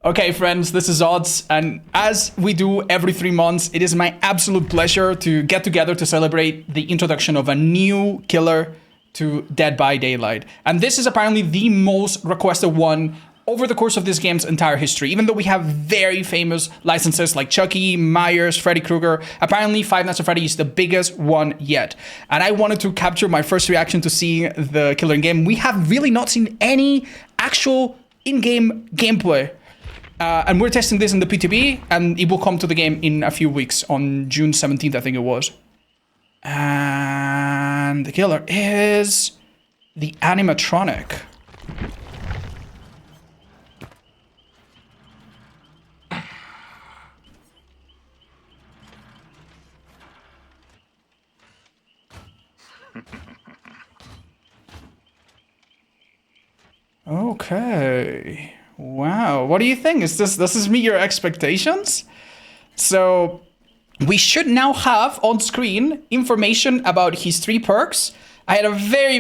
Okay, friends, this is Odds, and as we do every 3 months, it is my absolute pleasure to get together to celebrate the introduction of a new killer to Dead by Daylight. And this is apparently the most requested one over the course of this game's entire history. Even though we have very famous licenses like Chucky, Myers, Freddy Krueger, apparently Five Nights at Freddy is the biggest one yet. And I wanted to capture my first reaction to seeing the killer in game. We have really not seen any actual in-game gameplay. And we're testing this in the PTB, and it will come to the game in a few weeks, on June 17th, I think it was. And the killer is the Animatronic. Okay. Wow, what do you think? Does this meet your expectations? So we should now have on screen information about his 3 perks. I had a very,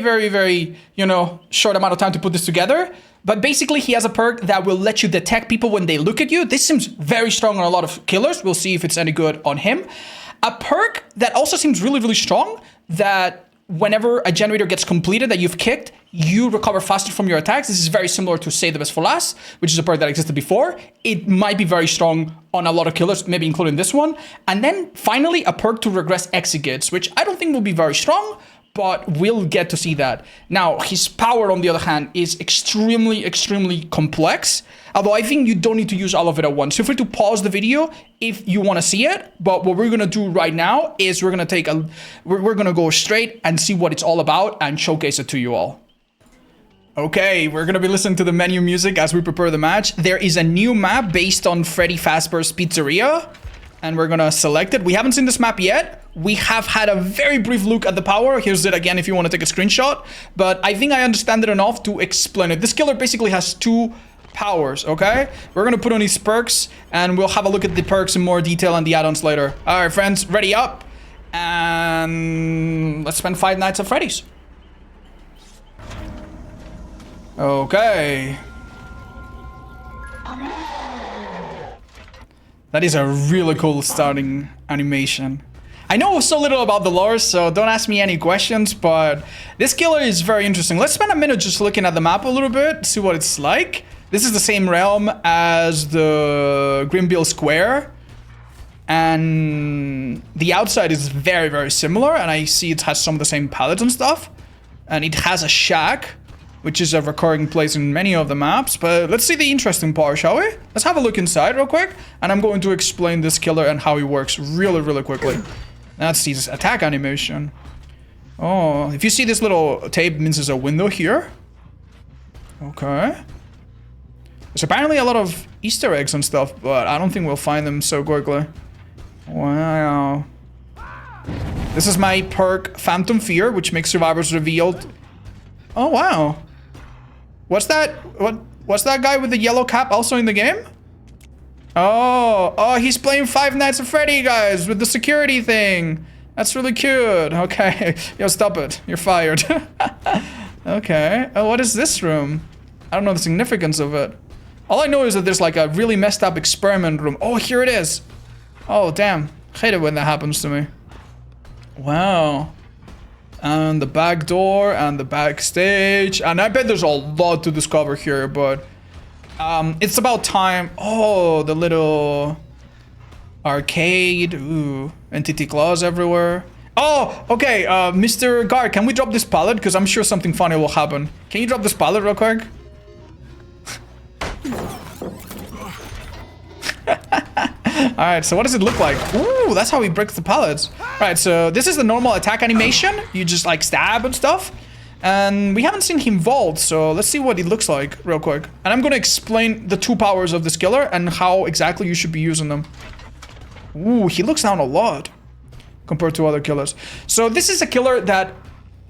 short amount of time to put this together. But basically, he has a perk that will let you detect people when they look at you. This seems very strong on a lot of killers. We'll see if it's any good on him. A perk that also seems really strong, that whenever a generator gets completed that you've kicked, you recover faster from your attacks. This is very similar to Save the Best for Last, which is a perk that existed before. It might be very strong on a lot of killers, maybe including this one. And then finally, a perk to regress executes, which I don't think will be very strong, but we'll get to see that. Now, his power, on the other hand, is extremely complex. Although I think you don't need to use all of it at once. Feel free to pause the video if you want to see it. But what we're gonna do right now is we're gonna go straight and see what it's all about and showcase it to you all. Okay, we're gonna be listening to the menu music as we prepare the match. There is a new map based on Freddy Fazbear's Pizzeria, and we're gonna select it. We haven't seen this map yet. We have had a very brief look at the power. Here's it again if you want to take a screenshot. But I think I understand it enough to explain it. This killer basically has 2 powers, okay? We're gonna put on his perks, and we'll have a look at the perks in more detail and the add-ons later. All right, friends, ready up, and let's spend 5 nights at Freddy's. Okay. That is a really cool starting animation. I know so little about the lore, so don't ask me any questions, but this killer is very interesting. Let's spend a minute just looking at the map a little bit, see what it's like. This is the same realm as the Greenville Square, and the outside is very similar, and I see it has some of the same palettes and stuff, and it has a shack, which is a recurring place in many of the maps. But let's see the interesting part, shall we? Let's have a look inside real quick, and I'm going to explain this killer and how he works really quickly. Let's see this attack animation. Oh, if you see this little tape, it means there's a window here. Okay. There's apparently a lot of Easter eggs and stuff, but I don't think we'll find them so quickly. Wow. This is my perk, Phantom Fear, which makes survivors revealed. Oh, wow. What's that? What's that guy with the yellow cap also in the game? Oh, he's playing Five Nights at Freddy, guys, with the security thing. That's really cute. Okay. Yo, stop it. You're fired. Okay. Oh, what is this room? I don't know the significance of it. All I know is that there's like a really messed up experiment room. Oh, here it is. Oh, damn. I hate it when that happens to me. Wow. And the back door and the backstage. And I bet there's a lot to discover here, but it's about time. Oh, the little arcade. Ooh, entity claws everywhere. Oh, okay, Mr. Guard, can we drop this pallet? Because I'm sure something funny will happen. Can you drop this pallet real quick? Alright, so what does it look like? Ooh, that's how he breaks the pallets. Alright, so this is the normal attack animation. You just like stab and stuff. And we haven't seen him vault, so let's see what he looks like real quick. And I'm gonna explain the 2 powers of this killer and how exactly you should be using them. Ooh, he looks down a lot compared to other killers. So this is a killer that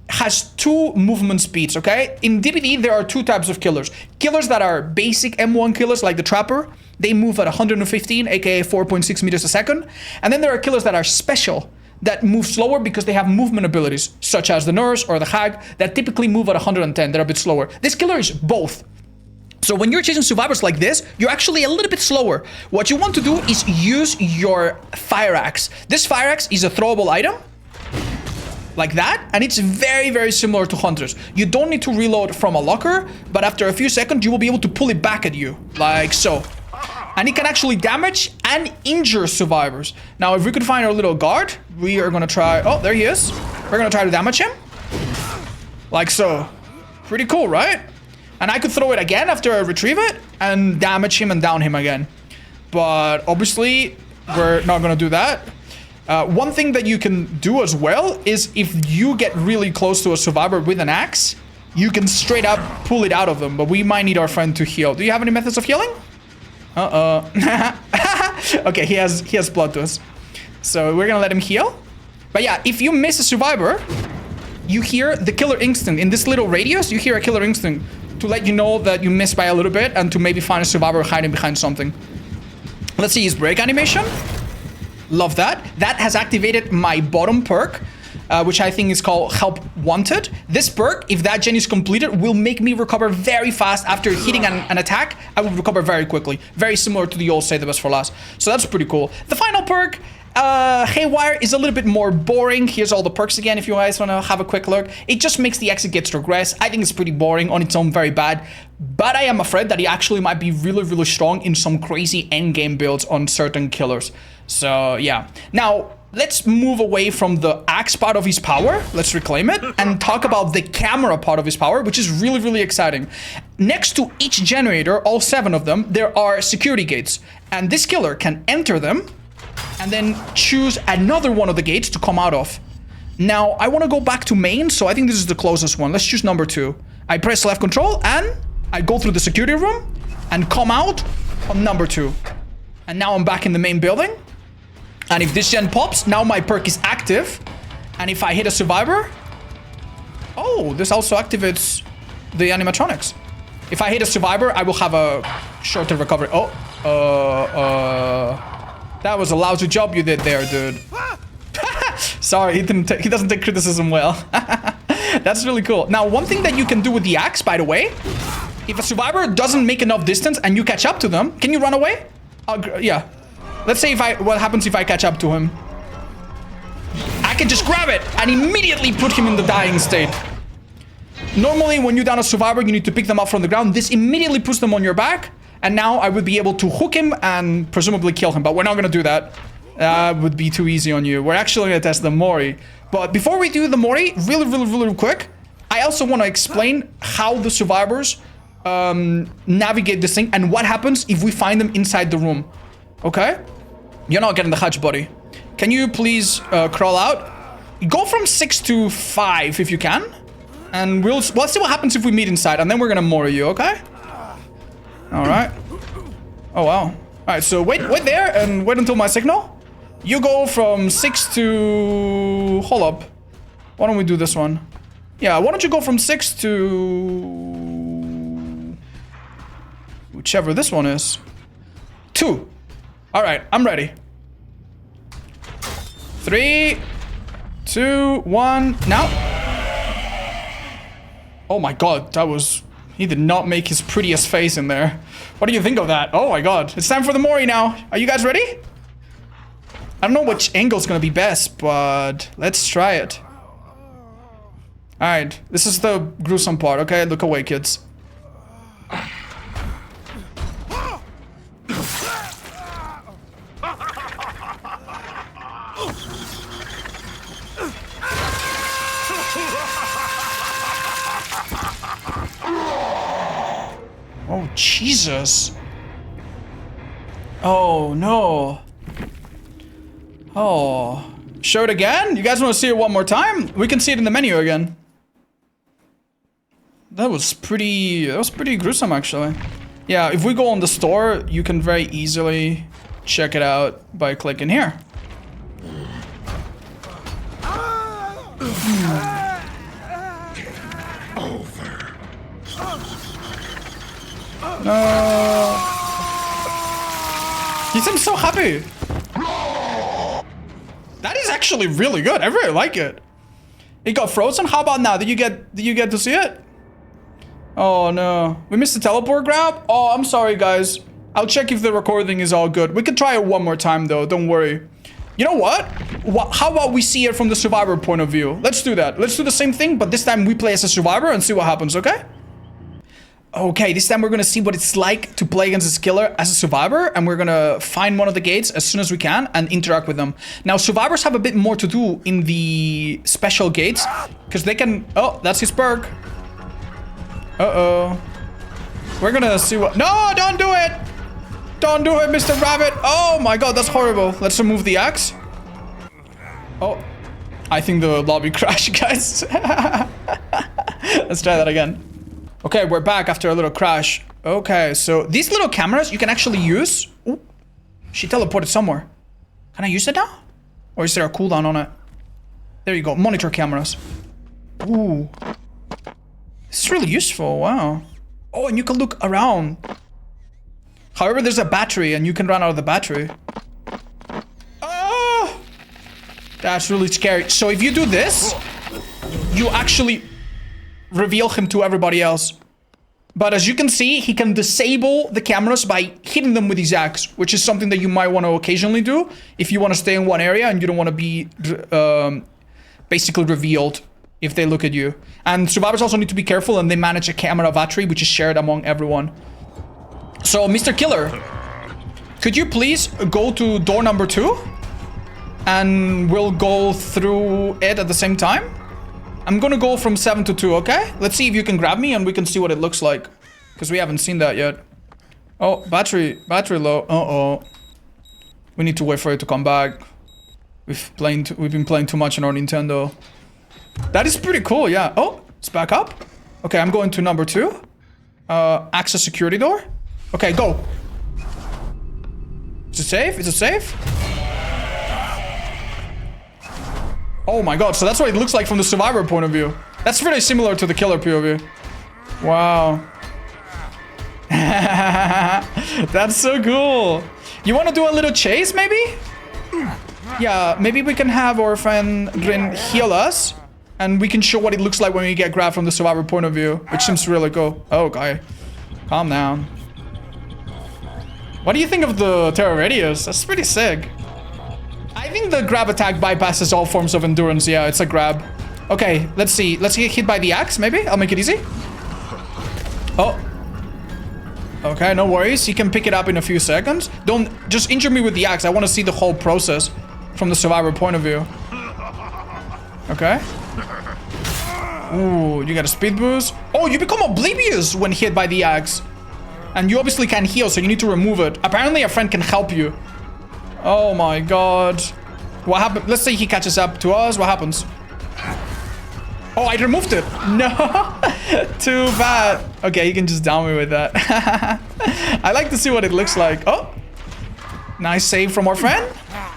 has 2 movement speeds, okay? In DBD, there are 2 types of killers. Killers that are basic M1 killers, like the Trapper. They move at 115, aka 4.6 meters a second. And then there are killers that are special, that move slower because they have movement abilities, such as the Nurse or the Hag, that typically move at 110. They're a bit slower. This killer is both. So when you're chasing survivors like this, you're actually a little bit slower. What you want to do is use your fire axe. This fire axe is a throwable item. Like that, and it's very, very similar to hunters. You don't need to reload from a locker, but after a few seconds, you will be able to pull it back at you, like so. And it can actually damage and injure survivors. Now, if we could find our little guard, we are gonna try... Oh, there he is. We're gonna try to damage him. Like so. Pretty cool, right? And I could throw it again after I retrieve it and damage him and down him again. But obviously, we're not gonna do that. One thing that you can do as well is if you get really close to a survivor with an axe, you can straight up pull it out of them. But we might need our friend to heal. Do you have any methods of healing? Okay, he has blood to us. So we're gonna let him heal. But yeah, if you miss a survivor, you hear the killer instinct. In this little radius, you hear a killer instinct to let you know that you missed by a little bit and to maybe find a survivor hiding behind something. Let's see his break animation. Love that. That has activated my bottom perk, which I think is called Help Wanted. This perk, if that gen is completed, will make me recover very fast after hitting an attack. I will recover very quickly. Very similar to the old Save the Best for Last. So that's pretty cool. The final perk, Haywire, is a little bit more boring. Here's all the perks again if you guys want to have a quick look. It just makes the exit gets regress. I think it's pretty boring on its own, very bad. But I am afraid that he actually might be really, really strong in some crazy endgame builds on certain killers. So yeah. Now, let's move away from the axe part of his power. Let's reclaim it and talk about the camera part of his power, which is really, really exciting. Next to each generator, all 7 of them, there are security gates. And this killer can enter them and then choose another one of the gates to come out of. Now, I want to go back to main, so I think this is the closest one. Let's choose number 2. I press left control and I go through the security room and come out on number 2. And now I'm back in the main building. And if this gen pops, now my perk is active. And if I hit a survivor... Oh, this also activates the animatronics. If I hit a survivor, I will have a shorter recovery. Oh, that was a lousy job you did there, dude. Sorry, he doesn't take criticism well. That's really cool. Now, one thing that you can do with the axe, by the way, if a survivor doesn't make enough distance and you catch up to them, can you run away? Yeah. Let's say what happens if I catch up to him. I can just grab it and immediately put him in the dying state. Normally, when you down a survivor, you need to pick them up from the ground. This immediately puts them on your back. And now I would be able to hook him and presumably kill him. But we're not going to do that. That would be too easy on you. We're actually going to test the Mori. But before we do the Mori, really quick, I also want to explain how the survivors navigate this thing and what happens if we find them inside the room. Okay? You're not getting the hatch, buddy. Can you please crawl out? Go from 6 to 5 if you can. And let's see what happens if we meet inside. And then we're going to Mori you, okay? Alright. Oh, wow. Alright, so wait there and wait until my signal. You go from 6 to... Hold up. Why don't we do this one? Yeah, why don't you go from 6 to... Whichever this one is. 2. Alright, I'm ready. 3, 2, 1, now. Oh my god, that was... He did not make his prettiest face in there. What do you think of that? Oh my god. It's time for the Mori now. Are you guys ready? I don't know which angle's gonna be best, but let's try it. Alright, this is the gruesome part, okay? Look away, kids. Oh, Jesus. Oh, no. Oh. Show it again? You guys want to see it one more time? We can see it in the menu again. That was pretty gruesome, actually. Yeah, if we go on the store, you can very easily check it out by clicking here. No. He seems so happy. That is actually really good. I really like it. It got frozen. How about now? Did you get to see it? Oh no. We missed the teleport grab? Oh, I'm sorry guys. I'll check if the recording is all good. We could try it one more time though, don't worry. You know what? How about we see it from the survivor point of view? Let's do that. Let's do the same thing, but this time we play as a survivor and see what happens, okay? Okay, this time we're gonna see what it's like to play against this killer as a survivor, and we're gonna find one of the gates as soon as we can and interact with them. Now, survivors have a bit more to do in the special gates, because they can... Oh, that's his perk. Uh-oh. We're gonna see what... No, don't do it! Don't do it, Mr. Rabbit! Oh my god, that's horrible. Let's remove the axe. Oh, I think the lobby crashed, guys. Let's try that again. Okay, we're back after a little crash. Okay, so these little cameras you can actually use. Ooh, she teleported somewhere. Can I use it now? Or is there a cooldown on it? There you go, monitor cameras. Ooh. This is really useful, wow. Oh, and you can look around. However, there's a battery and you can run out of the battery. Oh! That's really scary. So if you do this, you actually reveal him to everybody else. But as you can see, he can disable the cameras by hitting them with his axe, which is something that you might want to occasionally do if you want to stay in one area and you don't want to be basically revealed if they look at you. And survivors also need to be careful, and they manage a camera battery, which is shared among everyone. So, Mr. Killer, could you please go to door number 2? And we'll go through it at the same time? I'm gonna go from 7 to 2, okay? Let's see if you can grab me and we can see what it looks like. Because we haven't seen that yet. Oh, battery low. Uh-oh. We need to wait for it to come back. We've been playing too much on our Nintendo. That is pretty cool, yeah. Oh, it's back up. Okay, I'm going to number 2. Access security door. Okay, go. Is it safe? Is it safe? Oh my god, so that's what it looks like from the survivor point of view. That's very similar to the killer POV. Wow. That's so cool. You want to do a little chase, maybe? Yeah, maybe we can have our friend Grin heal us. And we can show what it looks like when we get grabbed from the survivor point of view. Which seems really cool. Oh, okay. Calm down. What do you think of the Terror Radius? That's pretty sick. I think the grab attack bypasses all forms of endurance. Yeah, it's a grab. Okay, let's see. Let's get hit by the axe, maybe? I'll make it easy. Oh. Okay, no worries. He can pick it up in a few seconds. Don't just injure me with the axe. I want to see the whole process from the survivor point of view. Okay. Ooh, you got a speed boost. Oh, you become oblivious when hit by the axe. And you obviously can't heal, so you need to remove it. Apparently, a friend can help you. Oh my god. What happened? Let's say he catches up to us. What happens? Oh, I removed it. No. Too bad. Okay, you can just down me with that. I like to see what it looks like. Oh. Nice save from our friend.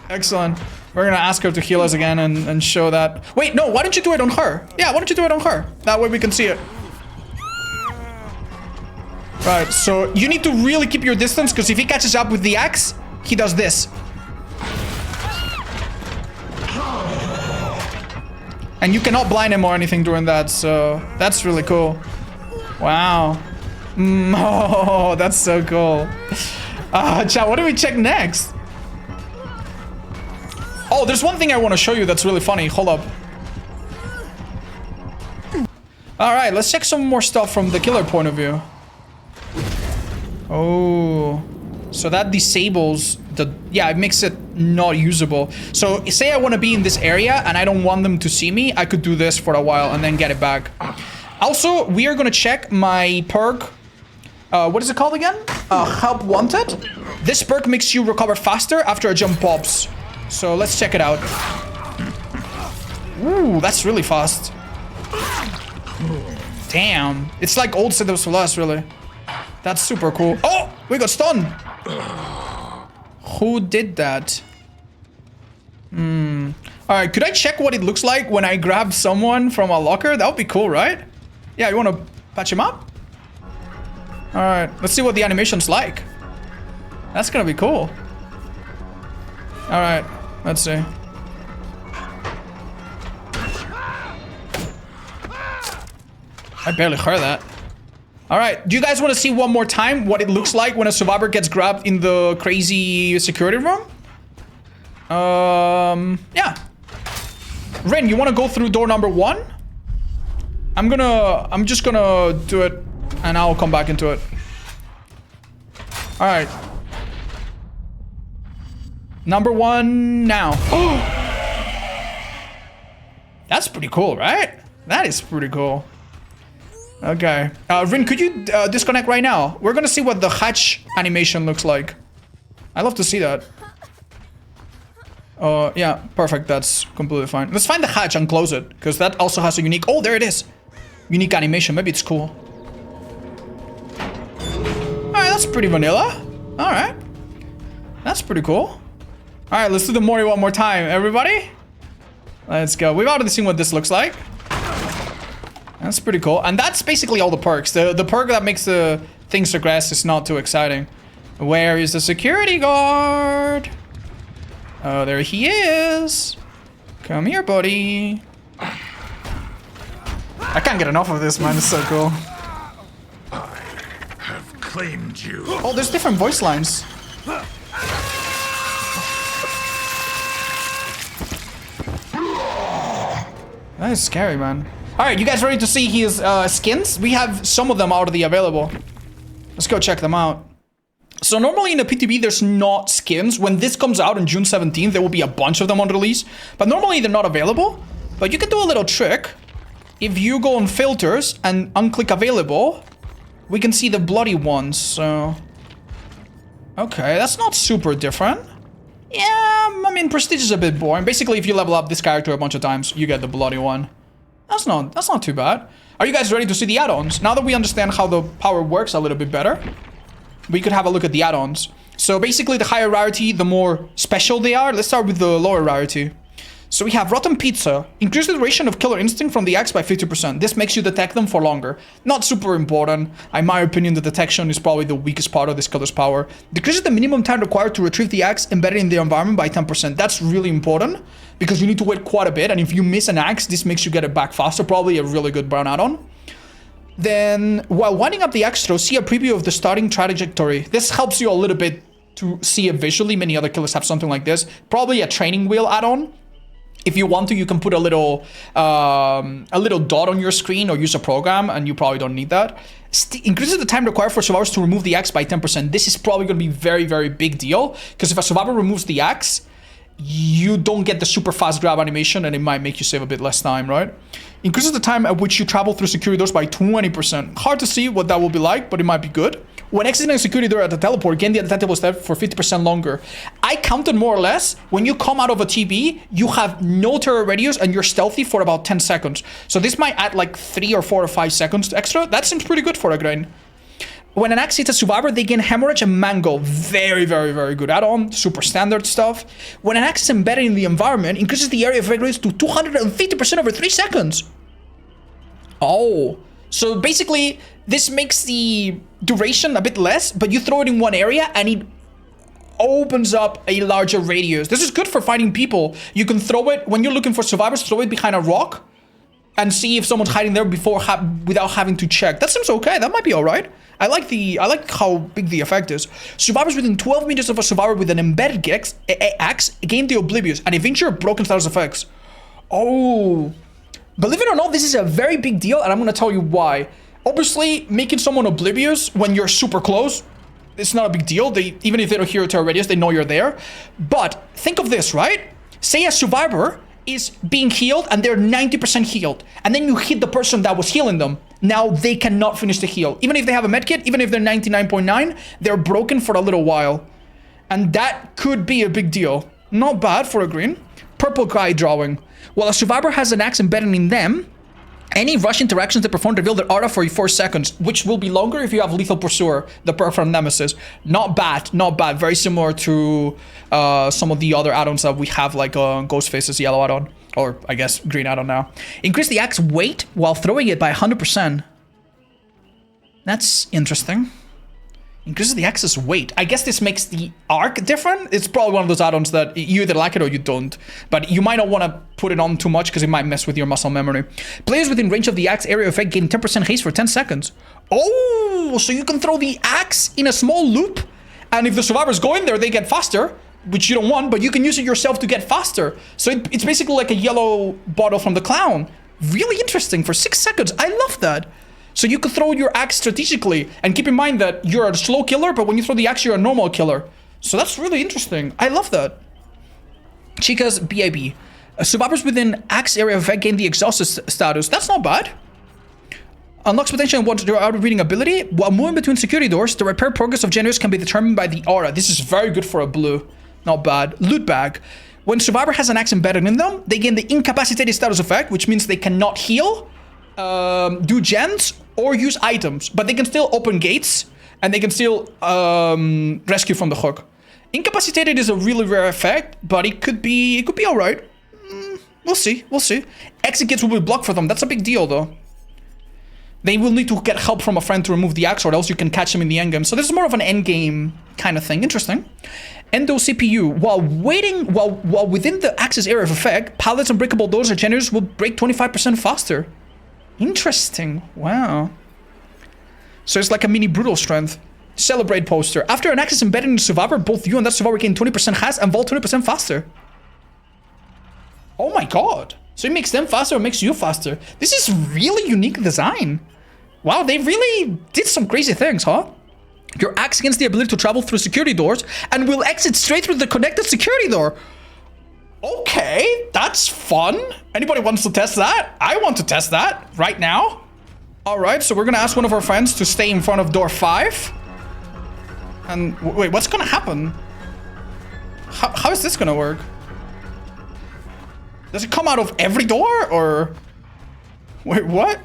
Excellent. We're gonna ask her to heal us again and show that. Wait, no, why don't you do it on her? Yeah, why don't you do it on her? That way we can see it. Right, so you need to really keep your distance, because if he catches up with the axe, he does this. And you cannot blind him or anything during that, so that's really cool. Wow. Oh, that's so cool. Chat, what do we check next? Oh, there's one thing I want to show you that's really funny. Hold up. Alright, let's check some more stuff from the killer point of view. Oh, so that disables the... Yeah, it makes it not usable. So say I want to be in this area and I don't want them to see me. I could do this for a while and then get it back. Also, we are going to check my perk. What is it called again? Help Wanted. This perk makes you recover faster after a jump pops. So let's check it out. Ooh, that's really fast. Damn. It's like old Sedos Plus, really. That's super cool. Oh, we got stunned. Who did that? Alright, could I check what it looks like when I grab someone from a locker? That would be cool, right? Yeah, you want to patch him up? Alright, let's see what the animation's like. That's gonna be cool. Alright, let's see. I barely heard that. All right, do you guys want to see one more time what it looks like when a survivor gets grabbed in the crazy security room? Yeah. Rin, you want to go through door number 1? I'm just gonna do it and I'll come back into it. All right. Number 1 now. That's pretty cool, right? That is pretty cool. Okay. Rin, could you disconnect right now? We're gonna see what the hatch animation looks like. I love to see that. Yeah, perfect. That's completely fine. Let's find the hatch and close it, because that also has a unique... Oh, there it is. Unique animation. Maybe it's cool. Alright, that's pretty vanilla. Alright. That's pretty cool. Alright, let's do the Mori one more time, everybody. Let's go. We've already seen what this looks like. That's pretty cool. And that's basically all the perks. The perk that makes the things progress is not too exciting. Where is the security guard? Oh, there he is. Come here, buddy. I can't get enough of this, man. It's so cool. I have claimed you. Oh, there's different voice lines. That is scary, man. All right, you guys ready to see his skins? We have some of them already available. Let's go check them out. So normally in the PTB, there's not skins. When this comes out on June 17th, there will be a bunch of them on release. But normally they're not available. But you can do a little trick. If you go on filters and unclick available, we can see the bloody ones. So, okay, that's not super different. Yeah, I mean, Prestige is a bit boring. Basically, if you level up this character a bunch of times, you get the bloody one. That's not too bad. Are you guys ready to see the add-ons? Now that we understand how the power works a little bit better, we could have a look at the add-ons. So basically, the higher rarity, the more special they are. Let's start with the lower rarity. So we have Rotten Pizza. Increase the duration of Killer Instinct from the axe by 50%. This makes you detect them for longer. Not super important. In my opinion, the detection is probably the weakest part of this killer's power. Decreases the minimum time required to retrieve the axe embedded in the environment by 10%. That's really important because you need to wait quite a bit. And if you miss an axe, this makes you get it back faster. Probably a really good brown add-on. Then, while winding up the axe throw, see a preview of the starting trajectory. This helps you a little bit to see it visually. Many other killers have something like this. Probably a training wheel add-on. If you want to, you can put a little dot on your screen or use a program, and you probably don't need that. Increases the time required for survivors to remove the axe by 10%. This is probably going to be very, very big deal, because if a survivor removes the axe, you don't get the super fast grab animation, and it might make you save a bit less time, right? Increases the time at which you travel through security doors by 20%. Hard to see what that will be like, but it might be good. When exiting a security door at the teleport, gain the detectable step for 50% longer. I counted more or less, when you come out of a TB, you have no terror radius and you're stealthy for about 10 seconds. So this might add like 3 or 4 or 5 seconds extra. That seems pretty good for a grain. When an axe hits a survivor, they gain hemorrhage and mangle. Very, very, very good add-on. Super standard stuff. When an axe is embedded in the environment, increases the area of radius to 250% over 3 seconds. Oh. So basically, this makes the duration a bit less, but you throw it in one area and it opens up a larger radius. This is good for fighting people. You can throw it, when you're looking for survivors, throw it behind a rock and see if someone's hiding there without having to check. That seems okay. That might be all right. I like how big the effect is. Survivors within 12 meters of a survivor with an embedded axe gain the oblivious and eventually broken status effects. Oh. Believe it or not, this is a very big deal, and I'm going to tell you why. Obviously, making someone oblivious when you're super close, it's not a big deal. Even if they don't hear a terror radius, they know you're there. But think of this, right? Say a survivor is being healed, and they're 90% healed. And then you hit the person that was healing them. Now they cannot finish the heal. Even if they have a medkit, even if they're 99.9, they're broken for a little while. And that could be a big deal. Not bad for a green. Purple guy drawing. While a survivor has an axe embedded in them, any rush interactions they perform reveal their aura for 4 seconds, which will be longer if you have Lethal Pursuer, the perk from Nemesis. Not bad, not bad. Very similar to some of the other add-ons that we have, like Ghostface's yellow add-on, or I guess green add-on now. Increase the axe weight while throwing it by 100%. That's interesting. Increases the axe's weight. I guess this makes the arc different. It's probably one of those add-ons that you either like it or you don't. But you might not want to put it on too much because it might mess with your muscle memory. Players within range of the axe area effect gain 10% haste for 10 seconds. Oh, so you can throw the axe in a small loop. And if the survivors go in there, they get faster, which you don't want, but you can use it yourself to get faster. So it's basically like a yellow bottle from the clown. Really interesting for 6 seconds. I love that. So you could throw your axe strategically, and keep in mind that you're a slow killer, but when you throw the axe, you're a normal killer. So that's really interesting. I love that. Chica's BIB. Survivors within axe area effect gain the exhausted status. That's not bad. Unlocks potential and wants your out-of-reading ability. While moving between security doors, the repair progress of generators can be determined by the aura. This is very good for a blue. Not bad. Loot bag. When survivor has an axe embedded in them, they gain the incapacitated status effect, which means they cannot heal, do gens, or use items, but they can still open gates and they can still rescue from the hook. Incapacitated is a really rare effect, but it could be all right. We'll see. Exit gates will be blocked for them. That's a big deal, though. They will need to get help from a friend to remove the axe, or else you can catch them in the endgame. So this is more of an endgame kind of thing. Interesting. Endo CPU. While within the axis area of effect, pallets and breakable doors or generators will break 25% faster. Interesting. Wow. So it's like a mini brutal strength. Celebrate poster. After an axe is embedded in the survivor, both you and that survivor gain 20% haste and vault 20% faster. Oh my god. So it makes them faster or makes you faster. This is really unique design. Wow, they really did some crazy things, huh? Your axe gains the ability to travel through security doors and will exit straight through the connected security door. Okay, that's fun. Anybody wants to test that? I want to test that right now. All right, so we're gonna ask one of our friends to stay in front of door 5. And wait, what's gonna happen? How is this gonna work? Does it come out of every door, or... Wait, what?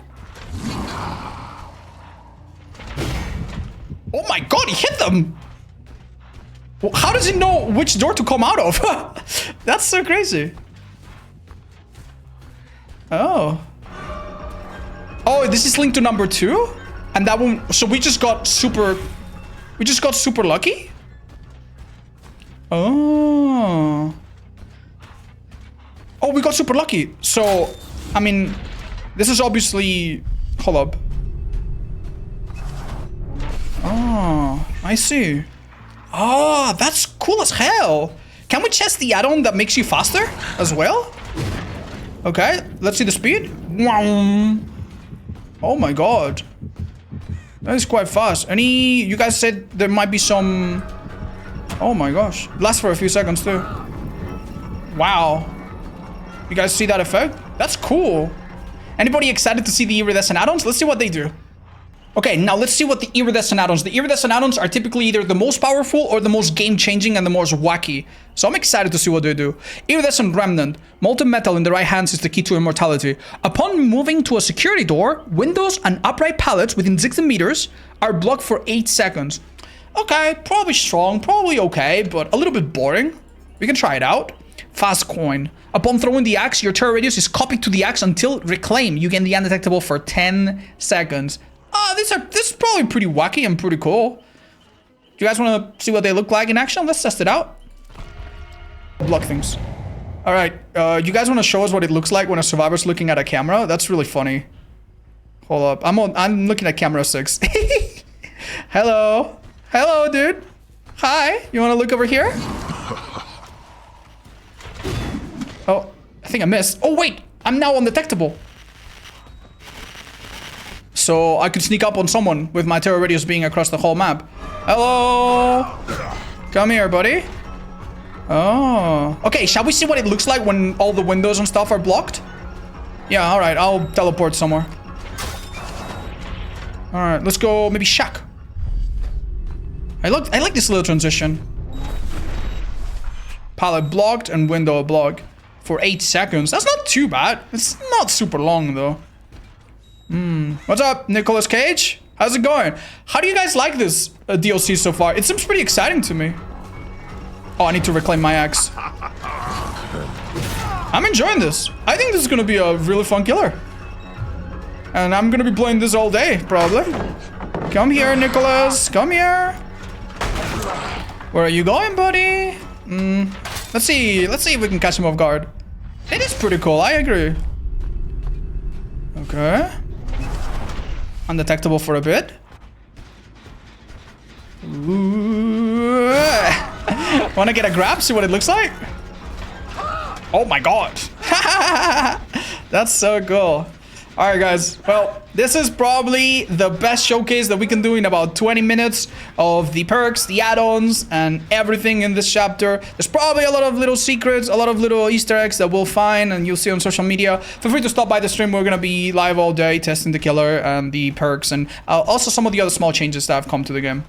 Oh my god, he hit them! Well, how does he know which door to come out of? That's so crazy. Oh. Oh, this is linked to number 2? And that one... So we just got super... We just got super lucky? Oh... Oh, we got super lucky. So, I mean, this is obviously... Hold up. Oh, I see. Oh, that's cool as hell. Can we test the add-on that makes you faster as well? Okay, let's see the speed. Oh my god. That is quite fast. You guys said there might be some... Oh my gosh. Lasts for a few seconds too. Wow. You guys see that effect? That's cool. Anybody excited to see the iridescent add-ons? Let's see what they do. Okay, now let's see what the iridescent add-ons. The iridescent add-ons are typically either the most powerful or the most game-changing and the most wacky. So I'm excited to see what they do. Iridescent remnant. Molten metal in the right hands is the key to immortality. Upon moving to a security door, windows and upright pallets within 60 meters are blocked for 8 seconds. Okay, probably strong, probably okay, but a little bit boring. We can try it out. Fast coin. Upon throwing the axe, your terror radius is copied to the axe until reclaimed. You gain the undetectable for 10 seconds. This is probably pretty wacky and pretty cool. Do you guys want to see what they look like in action? Let's test it out. Block things. All right, you guys want to show us what it looks like when a survivor's looking at a camera? That's really funny. Hold up, I'm looking at camera 6. Hello, dude. Hi, you want to look over here? Oh, I think I missed. Oh wait, I'm now undetectable. So I could sneak up on someone with my terror radius being across the whole map. Hello? Come here, buddy. Oh. Okay, shall we see what it looks like when all the windows and stuff are blocked? Yeah, alright, I'll teleport somewhere. Alright, let's go maybe shack. I like this little transition. Pallet blocked and window blocked for 8 seconds. That's not too bad. It's not super long though. What's up, Nicolas Cage? How's it going? How do you guys like this DLC so far? It seems pretty exciting to me. Oh, I need to reclaim my axe. I'm enjoying this. I think this is gonna be a really fun killer. And I'm gonna be playing this all day, probably. Come here, Nicholas. Come here. Where are you going, buddy? Let's see if we can catch him off guard. It is pretty cool, I agree. Okay. Undetectable for a bit. Ooh. Wanna get a grab, see what it looks like? Oh my god. That's so cool. Alright guys, well, this is probably the best showcase that we can do in about 20 minutes of the perks, the add-ons, and everything in this chapter. There's probably a lot of little secrets, a lot of little Easter eggs that we'll find and you'll see on social media. Feel free to stop by the stream. We're gonna be live all day testing the killer and the perks and also some of the other small changes that have come to the game.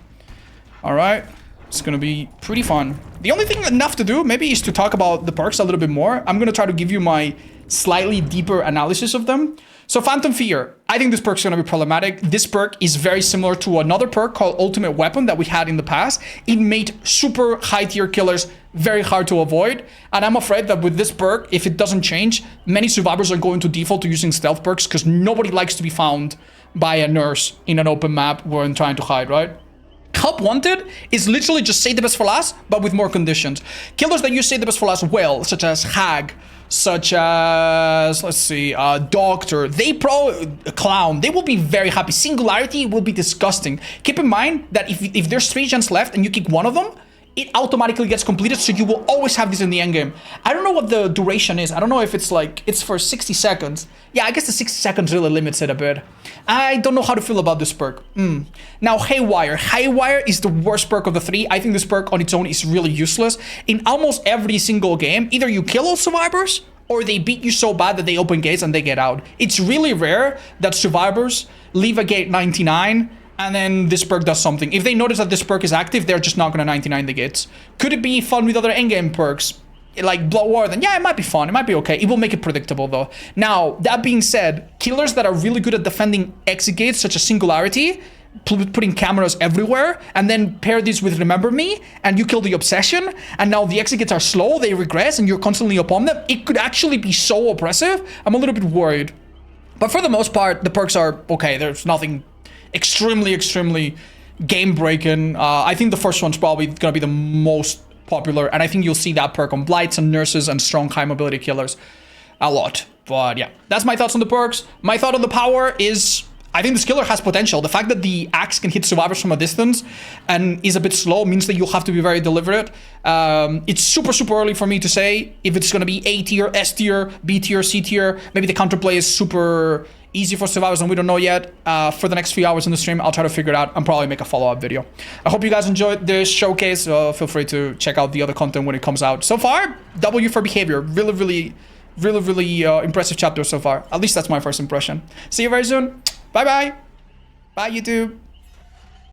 Alright, it's gonna be pretty fun. The only thing enough to do maybe is to talk about the perks a little bit more. I'm gonna try to give you my slightly deeper analysis of them. So Phantom Fear, I think this perk's gonna be problematic. This perk is very similar to another perk called Ultimate Weapon that we had in the past. It made super high tier killers very hard to avoid. And I'm afraid that with this perk, if it doesn't change, many survivors are going to default to using stealth perks because nobody likes to be found by a nurse in an open map when trying to hide, right? Help Wanted is literally just Save the Best for Last, but with more conditions. Killers that use Save the Best for Last well, such as Hag, such as, let's see, Doctor, Clown, they will be very happy. Singularity will be disgusting. Keep in mind that if there's 3 gens left and you kick one of them, it automatically gets completed, so you will always have this in the end game. I don't know what the duration is. I don't know if it's like, it's for 60 seconds. Yeah, I guess the 60 seconds really limits it a bit. I don't know how to feel about this perk. Now, Haywire. Haywire is the worst perk of the 3. I think this perk on its own is really useless. In almost every single game, either you kill all survivors, or they beat you so bad that they open gates and they get out. It's really rare that survivors leave a gate 99 and then this perk does something. If they notice that this perk is active, they're just not gonna 99 the gates. Could it be fun with other endgame perks? Like Blood Warden? Yeah, it might be fun. It might be okay. It will make it predictable though. Now, that being said, killers that are really good at defending exit gates, such as Singularity, putting cameras everywhere, and then pair this with Remember Me, and you kill the Obsession, and now the exit gates are slow, they regress, and you're constantly upon them. It could actually be so oppressive. I'm a little bit worried. But for the most part, the perks are okay. There's nothing extremely game-breaking. I think the first one's probably gonna be the most popular, and I think you'll see that perk on Blights and Nurses and strong high-mobility killers a lot. But yeah, that's my thoughts on the perks. My thought on the power is, I think this killer has potential. The fact that the axe can hit survivors from a distance and is a bit slow means that you'll have to be very deliberate. It's super early for me to say if it's going to be A tier, S tier, B tier, C tier. Maybe the counterplay is super easy for survivors and we don't know yet. For the next few hours in the stream, I'll try to figure it out and probably make a follow-up video. I hope you guys enjoyed this showcase. Feel free to check out the other content when it comes out. So far, W for Behavior. Really impressive chapter so far. At least that's my first impression. See you very soon. Bye-bye. Bye, YouTube.